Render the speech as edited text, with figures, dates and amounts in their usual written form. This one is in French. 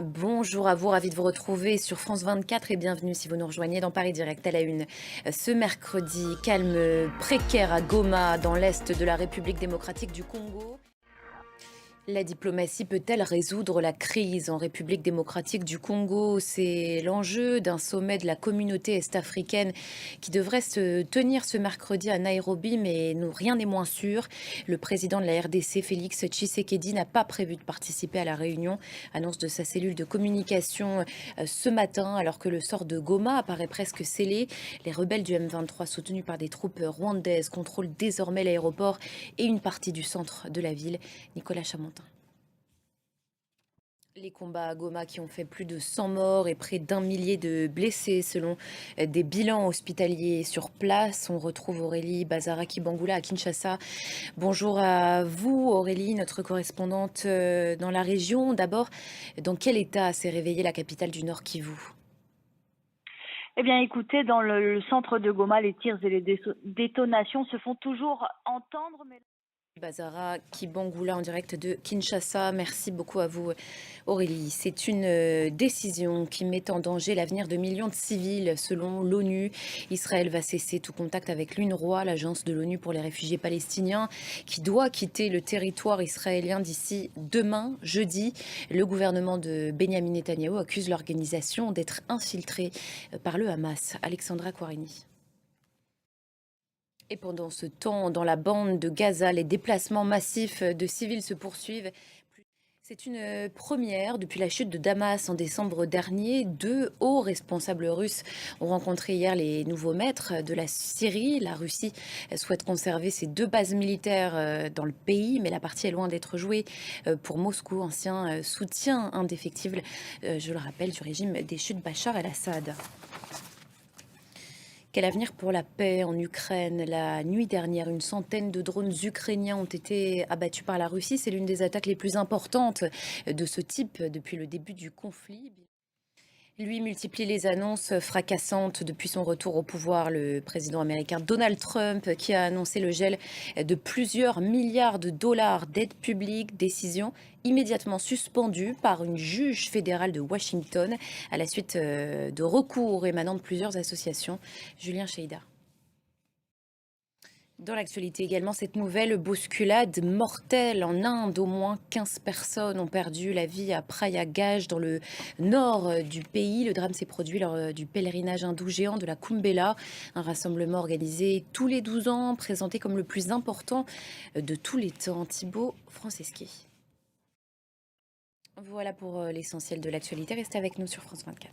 Bonjour à vous, ravi de vous retrouver sur France 24 et bienvenue si vous nous rejoignez dans Paris Direct à la une. Ce mercredi, calme précaire à Goma, dans l'est de la République démocratique du Congo. La diplomatie peut-elle résoudre la crise en République démocratique du Congo? C'est l'enjeu d'un sommet de la communauté est-africaine qui devrait se tenir ce mercredi à Nairobi, mais rien n'est moins sûr. Le président de la RDC, Félix Tshisekedi, n'a pas prévu de participer à la réunion, annonce de sa cellule de communication ce matin, alors que le sort de Goma apparaît presque scellé. Les rebelles du M23, soutenus par des troupes rwandaises, contrôlent désormais l'aéroport et une partie du centre de la ville. Nicolas Chamontin. Les combats à Goma qui ont fait plus de 100 morts et près d'un millier de blessés selon des bilans hospitaliers sur place. On retrouve Aurélie Bazara-Kibangula à Kinshasa. Bonjour à vous Aurélie, notre correspondante dans la région. D'abord, dans quel état s'est réveillée la capitale du Nord Kivu? Eh bien, écoutez, dans le centre de Goma, les tirs et les détonations se font toujours entendre. Mais Bazara Kibangula en direct de Kinshasa. Merci beaucoup à vous Aurélie. C'est une décision qui met en danger l'avenir de millions de civils selon l'ONU. Israël va cesser tout contact avec l'UNRWA, l'agence de l'ONU pour les réfugiés palestiniens, qui doit quitter le territoire israélien d'ici demain, jeudi. Le gouvernement de Benjamin Netanyahou accuse l'organisation d'être infiltrée par le Hamas. Alexandra Quarini. Et pendant ce temps, dans la bande de Gaza, les déplacements massifs de civils se poursuivent. C'est une première depuis la chute de Damas en décembre dernier. Deux hauts responsables russes ont rencontré hier les nouveaux maîtres de la Syrie. La Russie souhaite conserver ses deux bases militaires dans le pays, mais la partie est loin d'être jouée pour Moscou, ancien soutien indéfectible, je le rappelle, du régime déchu de Bachar el-Assad. Quel avenir pour la paix en Ukraine? La nuit dernière, une centaine de drones ukrainiens ont été abattus par la Russie. C'est l'une des attaques les plus importantes de ce type depuis le début du conflit. Lui multiplie les annonces fracassantes depuis son retour au pouvoir. Le président américain Donald Trump qui a annoncé le gel de plusieurs milliards de dollars d'aide publique, décision immédiatement suspendue par une juge fédérale de Washington à la suite de recours émanant de plusieurs associations. Julien Cheida. Dans l'actualité également, cette nouvelle bousculade mortelle en Inde. Au moins 15 personnes ont perdu la vie à Prayagraj, dans le nord du pays. Le drame s'est produit lors du pèlerinage hindou géant de la Kumbh Mela, un rassemblement organisé tous les 12 ans, présenté comme le plus important de tous les temps. Thibaut Franceschi. Voilà pour l'essentiel de l'actualité. Restez avec nous sur France 24.